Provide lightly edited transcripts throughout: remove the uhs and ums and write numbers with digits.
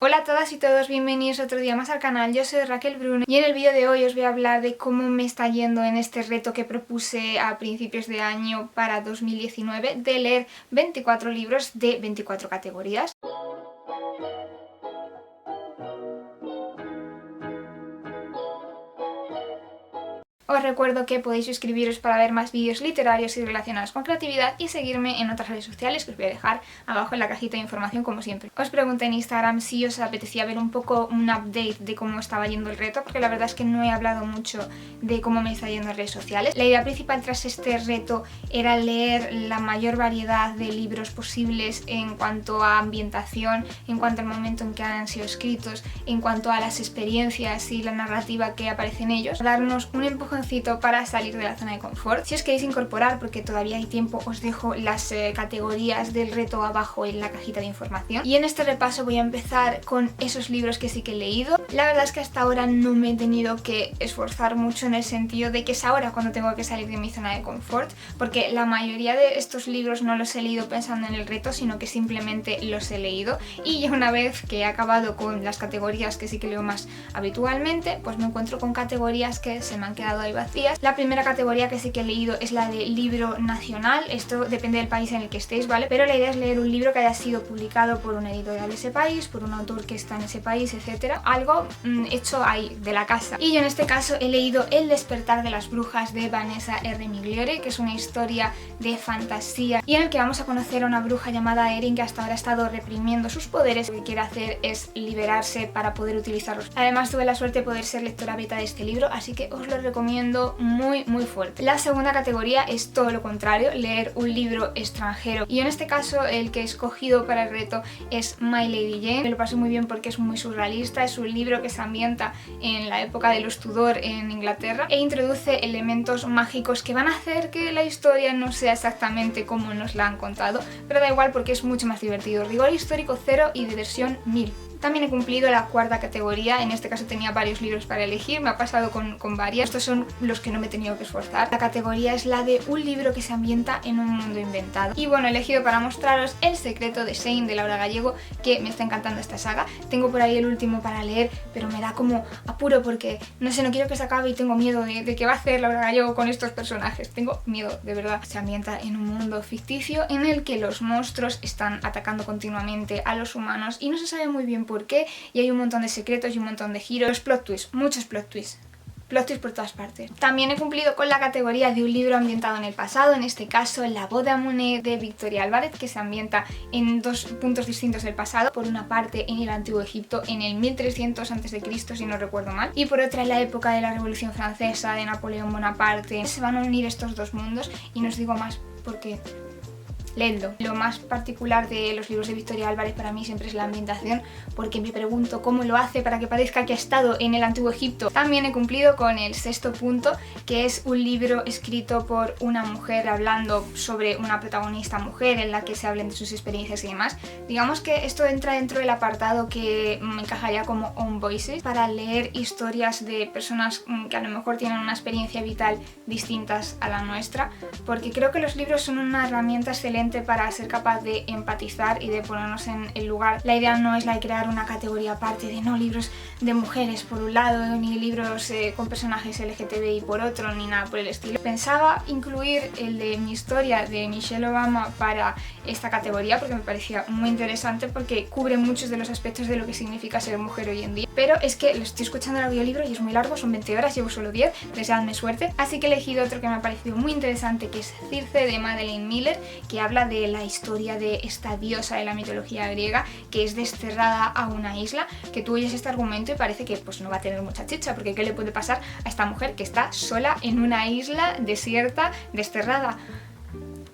Hola a todas y todos, bienvenidos otro día más al canal. Yo soy Raquel Bruno y en el vídeo de hoy os voy a hablar de cómo me está yendo en este reto que propuse a principios de año para 2019 de leer 24 libros de 24 categorías. Os recuerdo que podéis suscribiros para ver más vídeos literarios y relacionados con creatividad y seguirme en otras redes sociales que os voy a dejar abajo en la cajita de información como siempre. Os pregunté en Instagram si os apetecía ver un poco un update de cómo estaba yendo el reto, porque la verdad es que no he hablado mucho de cómo me está yendo en redes sociales. La idea principal tras este reto era leer la mayor variedad de libros posibles en cuanto a ambientación, en cuanto al momento en que han sido escritos, en cuanto a las experiencias y la narrativa que aparece en ellos, darnos un empujón para salir de la zona de confort. Si os queréis incorporar, porque todavía hay tiempo, os dejo las categorías del reto abajo en la cajita de información. Y en este repaso voy a empezar con esos libros que sí que he leído. La verdad es que hasta ahora no me he tenido que esforzar mucho en el sentido de que es ahora cuando tengo que salir de mi zona de confort, porque la mayoría de estos libros no los he leído pensando en el reto, sino que simplemente los he leído, y ya una vez que he acabado con las categorías que sí que leo más habitualmente, pues me encuentro con categorías que se me han quedado ahí vacías. La primera categoría que sí que he leído es la de libro nacional. Esto depende del país en el que estéis, ¿vale? Pero la idea es leer un libro que haya sido publicado por una editorial de ese país, por un autor que está en ese país, etcétera. Algo hecho ahí, de la casa. Y yo en este caso he leído El despertar de las brujas de Vanessa R. Migliore, que es una historia de fantasía y en el que vamos a conocer a una bruja llamada Erin que hasta ahora ha estado reprimiendo sus poderes. Lo que quiere hacer es liberarse para poder utilizarlos. Además tuve la suerte de poder ser lectora beta de este libro, así que os lo recomiendo muy fuerte. La segunda categoría es todo lo contrario, leer un libro extranjero, y en este caso el que he escogido para el reto es My Lady Jane. Me lo pasé muy bien porque es muy surrealista, es un libro que se ambienta en la época de los Tudor en Inglaterra e introduce elementos mágicos que van a hacer que la historia no sea exactamente como nos la han contado, pero da igual porque es mucho más divertido. Rigor histórico 0 y diversión 1000. También he cumplido la cuarta categoría, en este caso tenía varios libros para elegir, me ha pasado con varias, estos son los que no me he tenido que esforzar. La categoría es la de un libro que se ambienta en un mundo inventado. Y bueno, he elegido para mostraros El secreto de Shane de Laura Gallego, que me está encantando esta saga. Tengo por ahí el último para leer, pero me da como apuro porque, no sé, no quiero que se acabe y tengo miedo de qué va a hacer Laura Gallego con estos personajes. Tengo miedo, de verdad. Se ambienta en un mundo ficticio en el que los monstruos están atacando continuamente a los humanos y no se sabe muy bien por qué, y hay un montón de secretos y un montón de giros, plot twists, muchos plot twists. Plot twists por todas partes. También he cumplido con la categoría de un libro ambientado en el pasado, en este caso La boda Monet de Victoria Álvarez, que se ambienta en dos puntos distintos del pasado. Por una parte en el Antiguo Egipto, en el 1300 a.C. si no recuerdo mal, y por otra en la época de la Revolución Francesa, de Napoleón Bonaparte. Se van a unir estos dos mundos y no os digo más porque... leedlo. Lo más particular de los libros de Victoria Álvarez para mí siempre es la ambientación, porque me pregunto cómo lo hace para que parezca que ha estado en el Antiguo Egipto. También he cumplido con el sexto punto, que es un libro escrito por una mujer hablando sobre una protagonista mujer en la que se hablen de sus experiencias y demás. Digamos que esto entra dentro del apartado que me encajaría como Own Voices, para leer historias de personas que a lo mejor tienen una experiencia vital distintas a la nuestra, porque creo que los libros son una herramienta excelente para ser capaz de empatizar y de ponernos en el lugar. La idea no es la de crear una categoría aparte de no libros de mujeres por un lado, ni libros con personajes LGTBI por otro, ni nada por el estilo. Pensaba incluir el de Mi historia de Michelle Obama para esta categoría porque me parecía muy interesante, porque cubre muchos de los aspectos de lo que significa ser mujer hoy en día. Pero es que lo estoy escuchando el audiolibro y es muy largo, son 20 horas, llevo solo 10, deseadme suerte. Así que he elegido otro que me ha parecido muy interesante, que es Circe de Madeleine Miller, que habla de la historia de esta diosa de la mitología griega que es desterrada a una isla, que tú oyes este argumento y parece que pues no va a tener mucha chicha, porque ¿qué le puede pasar a esta mujer que está sola en una isla desierta, desterrada?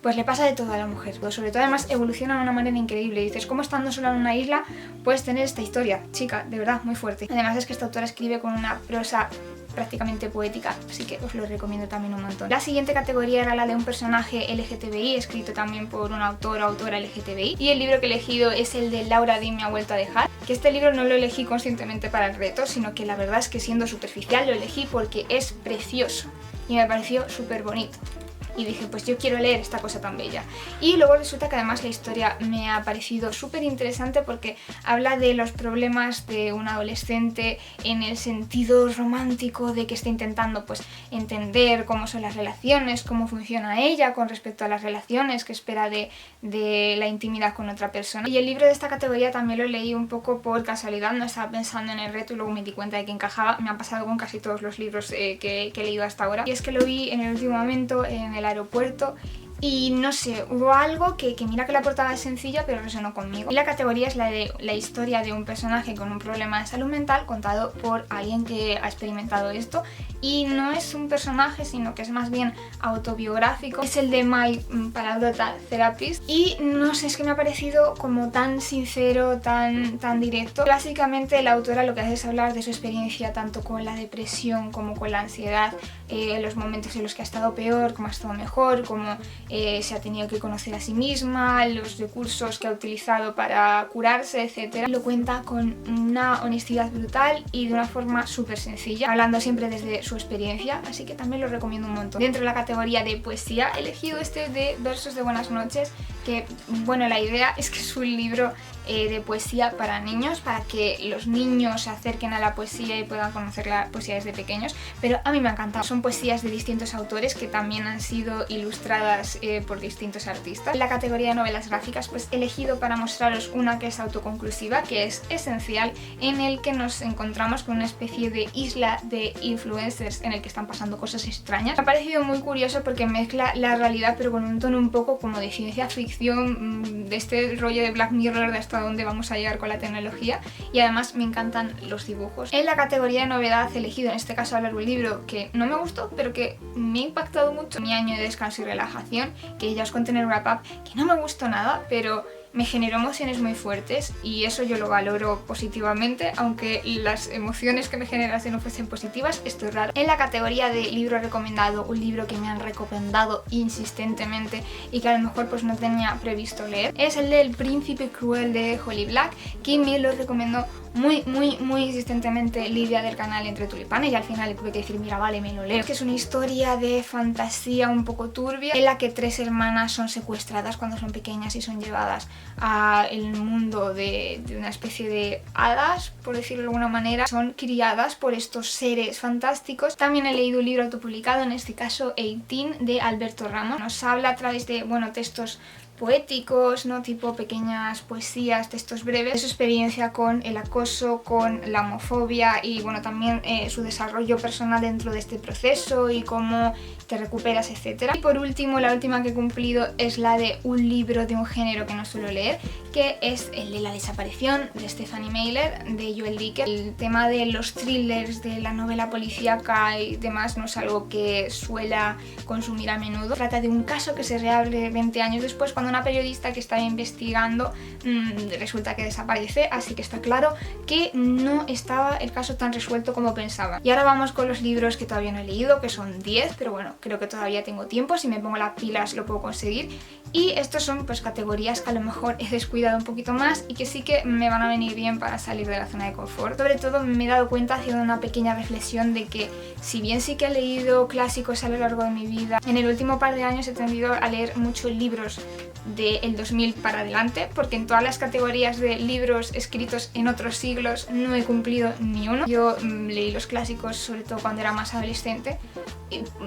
Pues le pasa de todo a la mujer, pero sobre todo además evoluciona de una manera increíble. Dices, ¿cómo estando sola en una isla puedes tener esta historia? Chica, de verdad, muy fuerte. Además es que esta autora escribe con una prosa prácticamente poética, así que os lo recomiendo también un montón. La siguiente categoría era la de un personaje LGTBI, escrito también por un autor o autora LGTBI, y el libro que he elegido es el de Laura Dean me ha vuelto a dejar, que este libro no lo elegí conscientemente para el reto, sino que la verdad es que, siendo superficial, lo elegí porque es precioso y me pareció súper bonito. y dije, pues yo quiero leer esta cosa tan bella. Y luego resulta que además la historia me ha parecido súper interesante porque habla de los problemas de un adolescente en el sentido romántico de que está intentando pues entender cómo son las relaciones, cómo funciona ella con respecto a las relaciones que espera de la intimidad con otra persona. Y el libro de esta categoría también lo leí un poco por casualidad, no estaba pensando en el reto y luego me di cuenta de que encajaba. Me ha pasado con casi todos los libros que he leído hasta ahora, y es que lo vi en el último momento en el aeropuerto y no sé, hubo algo que mira que la portada es sencilla pero resonó conmigo. Y la categoría es la de la historia de un personaje con un problema de salud mental contado por alguien que ha experimentado esto, y no es un personaje sino que es más bien autobiográfico. Es el de My Paradoxa Therapist y no sé, es que me ha parecido como tan sincero, tan directo. Básicamente la autora lo que hace es hablar de su experiencia tanto con la depresión como con la ansiedad, los momentos en los que ha estado peor, cómo ha estado mejor, cómo se ha tenido que conocer a sí misma, los recursos que ha utilizado para curarse, etc. Lo cuenta con una honestidad brutal y de una forma súper sencilla, hablando siempre desde su experiencia, así que también lo recomiendo un montón. Dentro de la categoría de poesía he elegido este de Versos de Buenas Noches, que bueno, la idea es que es un libro de poesía para niños, para que los niños se acerquen a la poesía y puedan conocer la poesía desde pequeños, pero a mí me ha encantado. Son poesías de distintos autores que también han sido ilustradas por distintos artistas. En la categoría de novelas gráficas pues he elegido para mostraros una que es autoconclusiva, que es Esencial, en el que nos encontramos con una especie de isla de influencers en el que están pasando cosas extrañas. Me ha parecido muy curioso porque mezcla la realidad pero con un tono un poco como de ciencia ficción, de este rollo de Black Mirror, de hasta dónde vamos a llegar con la tecnología, y además me encantan los dibujos. En la categoría de novedad he elegido en este caso hablar de un libro que no me gustó pero que me ha impactado mucho, Mi año de descanso y relajación, que ya os conté en el wrap up, que no me gustó nada pero me generó emociones muy fuertes y eso yo lo valoro positivamente, aunque las emociones que me generasen no fuesen positivas. Esto es raro. En la categoría de libro recomendado, un libro que me han recomendado insistentemente y que a lo mejor pues no tenía previsto leer, es el de El príncipe cruel de Holly Black, que me lo recomendó muy insistentemente Lidia del canal Entre Tulipanes, y al final le tuve que decir, mira, vale, me lo leo. Que es una historia de fantasía un poco turbia en la que tres hermanas son secuestradas cuando son pequeñas y son llevadas al mundo de una especie de hadas, por decirlo de alguna manera. Son criadas por estos seres fantásticos. También he leído un libro autopublicado, en este caso 18, de Alberto Ramos. Nos habla a través de, bueno, textos poéticos, ¿no? Tipo pequeñas poesías, textos breves, de su experiencia con el acoso, con la homofobia y bueno, también su desarrollo personal dentro de este proceso y cómo te recuperas, etc. Y por último, la última que he cumplido es la de un libro de un género que no suelo leer, que es el de La desaparición de Stephanie Meyer, de Joel Dicker. El tema de los thrillers, de la novela policíaca y demás no es algo que suela consumir a menudo. Trata de un caso que se reabre 20 años después, cuando una periodista que estaba investigando resulta que desaparece, así que está claro que no estaba el caso tan resuelto como pensaba. Y ahora vamos con los libros que todavía no he leído, que son 10, pero bueno, creo que todavía tengo tiempo, si me pongo las pilas lo puedo conseguir. Y estos son pues categorías que a lo mejor he descuidado un poquito más y que sí que me van a venir bien para salir de la zona de confort. Sobre todo me he dado cuenta, haciendo una pequeña reflexión, de que si bien sí que he leído clásicos a lo largo de mi vida, en el último par de años he tendido a leer muchos libros del 2000 para adelante, porque en todas las categorías de libros escritos en otros siglos no he cumplido ni uno. Yo leí los clásicos sobre todo cuando era más adolescente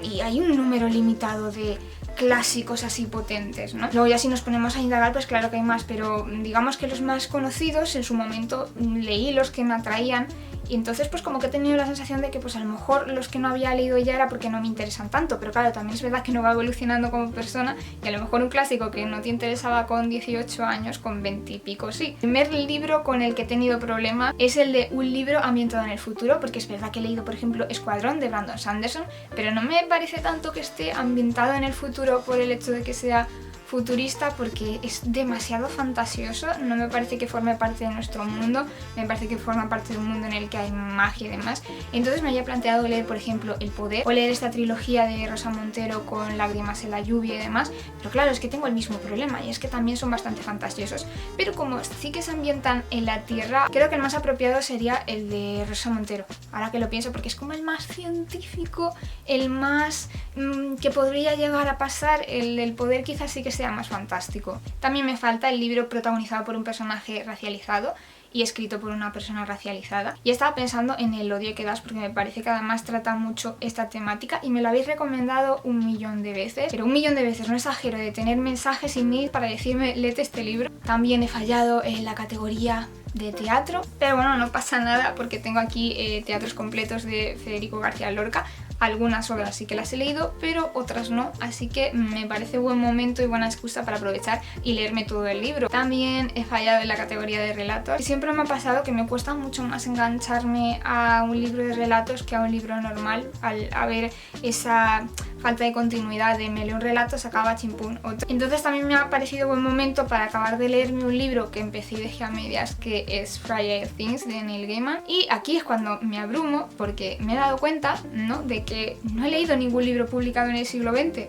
y hay un número limitado de clásicos así potentes, ¿no? Luego ya si nos ponemos a indagar pues claro que hay más, pero digamos que los más conocidos en su momento leí los que me atraían. Y entonces pues como que he tenido la sensación de que pues a lo mejor los que no había leído ya era porque no me interesan tanto, pero claro, también es verdad que no va evolucionando como persona y a lo mejor un clásico que no te interesaba con 18 años, con 20 y pico sí. El primer libro con el que he tenido problemas es el de un libro ambientado en el futuro, porque es verdad que he leído por ejemplo Escuadrón de Brandon Sanderson, pero no me parece tanto que esté ambientado en el futuro por el hecho de que sea futurista porque es demasiado fantasioso, no me parece que forme parte de nuestro mundo, me parece que forma parte de un mundo en el que hay magia y demás. Entonces me había planteado leer, por ejemplo, El Poder, o leer esta trilogía de Rosa Montero con Lágrimas en la lluvia y demás, pero claro, es que tengo el mismo problema y es que también son bastante fantasiosos, pero como sí que se ambientan en la Tierra, creo que el más apropiado sería el de Rosa Montero, ahora que lo pienso, porque es como el más científico, el más que podría llegar a pasar. El del Poder quizás sí que sea más fantástico. También me falta el libro protagonizado por un personaje racializado y escrito por una persona racializada. Y estaba pensando en El odio que das, porque me parece que además trata mucho esta temática y me lo habéis recomendado 1.000.000 de veces, pero 1.000.000 de veces, no exagero, de tener mensajes y mails para decirme léete este libro. También he fallado en la categoría de teatro, pero bueno, no pasa nada porque tengo aquí teatros completos de Federico García Lorca. Algunas obras sí que las he leído, pero otras no, así que me parece buen momento y buena excusa para aprovechar y leerme todo el libro. También he fallado en la categoría de relatos y siempre me ha pasado que me cuesta mucho más engancharme a un libro de relatos que a un libro normal, al haber esa falta de continuidad de me leo un relato, se acaba chimpún otro. Entonces también me ha parecido buen momento para acabar de leerme un libro que empecé y dejé a medias, que es Fragile Things de Neil Gaiman, y aquí es cuando me abrumo porque me he dado cuenta, ¿no?, de que no he leído ningún libro publicado en el siglo XX.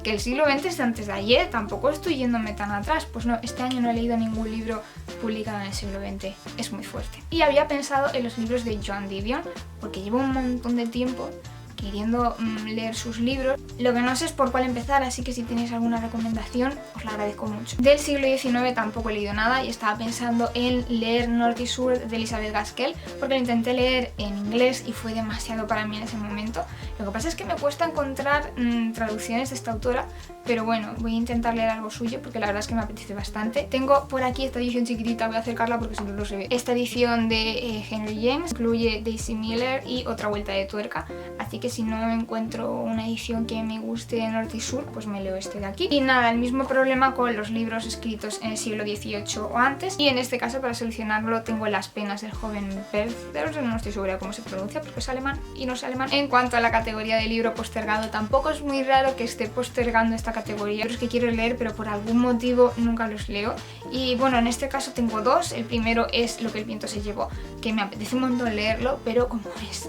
Que el siglo XX es de antes de ayer, tampoco estoy yéndome tan atrás. Pues no, este año no he leído ningún libro publicado en el siglo XX, es muy fuerte. Y había pensado en los libros de Joan Didion, porque llevo un montón de tiempo queriendo leer sus libros. Lo que no sé es por cuál empezar, así que si tenéis alguna recomendación os la agradezco mucho. Del siglo XIX tampoco he leído nada y estaba pensando en leer Norte y Sur de Elizabeth Gaskell, porque lo intenté leer en inglés y fue demasiado para mí en ese momento. Lo que pasa es que me cuesta encontrar traducciones de esta autora, pero bueno, voy a intentar leer algo suyo porque la verdad es que me apetece bastante. Tengo por aquí esta edición chiquitita, voy a acercarla porque si no se ve. Esta edición de Henry James incluye Daisy Miller y Otra vuelta de tuerca, así que si no encuentro una edición que me guste de Norte y Sur, pues me leo este de aquí. Y nada, el mismo problema con los libros escritos en el siglo XVIII o antes, y en este caso para solucionarlo tengo Las penas del joven Werther, no estoy segura cómo se pronuncia porque es alemán y no es alemán. En cuanto a la categoría de libro postergado, tampoco es muy raro que esté postergando esta categoría, libros que quiero leer pero por algún motivo nunca los leo. Y bueno, en este caso tengo dos. El primero es Lo que el viento se llevó, que me apetece un montón leerlo, pero como es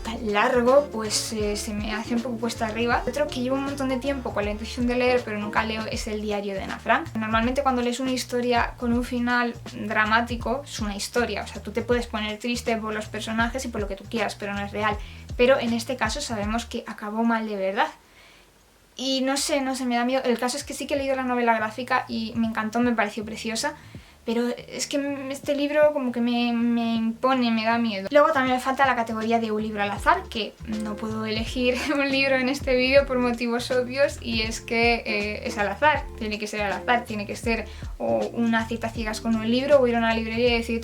tan largo, pues se me hace un poco cuesta arriba. Otro que llevo un montón de tiempo con la intención de leer pero nunca leo es El diario de Ana Frank. Normalmente cuando lees una historia con un final dramático, es una historia, o sea, tú te puedes poner triste por los personajes y por lo que tú quieras, pero no es real. Pero en este caso sabemos que acabó mal de verdad. Y no sé, me da miedo. El caso es que sí que he leído la novela gráfica y me encantó, me pareció preciosa. Pero es que este libro como que me impone, me da miedo. Luego también me falta la categoría de un libro al azar, que no puedo elegir un libro en este vídeo por motivos obvios, y es que es al azar, tiene que ser al azar, tiene que ser o una cita ciegas con un libro o ir a una librería y decir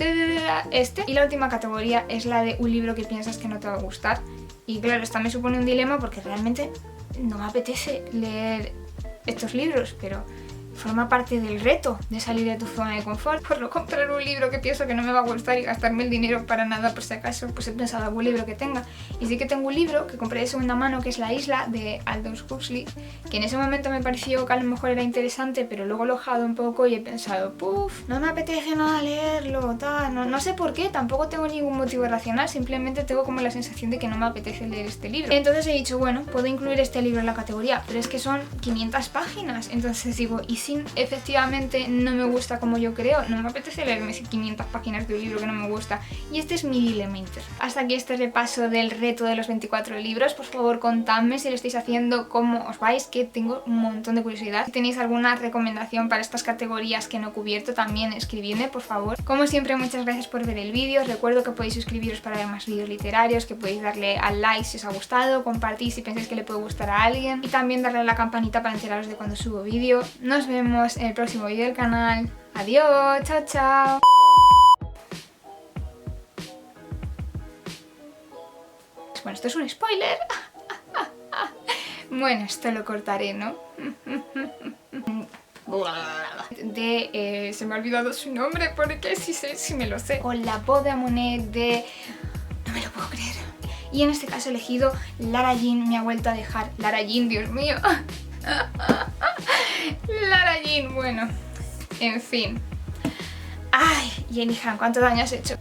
este. Y la última categoría es la de un libro que piensas que no te va a gustar. Y claro, esta me supone un dilema porque realmente no me apetece leer estos libros, pero forma parte del reto de salir de tu zona de confort. Por no comprar un libro que pienso que no me va a gustar y gastarme el dinero para nada por si acaso, pues he pensado algún libro que tenga. Y sí que tengo un libro que compré de segunda mano, que es La isla, de Aldous Huxley, que en ese momento me pareció que a lo mejor era interesante, pero luego lo he jugado un poco y he pensado, puf, no me apetece nada leerlo, tal. No sé por qué, tampoco tengo ningún motivo racional, simplemente tengo como la sensación de que no me apetece leer este libro. Entonces he dicho, bueno, puedo incluir este libro en la categoría, pero es que son 500 páginas, entonces digo, ¿y si efectivamente no me gusta como yo creo? No me apetece leerme 500 páginas de un libro que no me gusta, y este es mi dilema interno. Hasta aquí este repaso del reto de los 24 libros. Por favor, contadme si lo estáis haciendo, cómo os vais, que tengo un montón de curiosidad. Si tenéis alguna recomendación para estas categorías que no he cubierto, también escribidme, por favor. Como siempre, muchas gracias por ver el vídeo. Os recuerdo que podéis suscribiros para ver más vídeos literarios, que podéis darle al like si os ha gustado, compartir si pensáis que le puede gustar a alguien, y también darle a la campanita para enteraros de cuando subo vídeo. Nos vemos en el próximo vídeo del canal. Adiós, chao, chao. Bueno, esto es un spoiler. Bueno, esto lo cortaré, ¿no? Se me ha olvidado su nombre porque sí me lo sé. Con la voz de Monet de... No me lo puedo creer. Y en este caso he elegido Lara Jean, me ha vuelto a dejar. Lara Jean, Dios mío. Lara Jean, bueno, en fin. Ay, Jenny Han, ¿cuánto daño has hecho?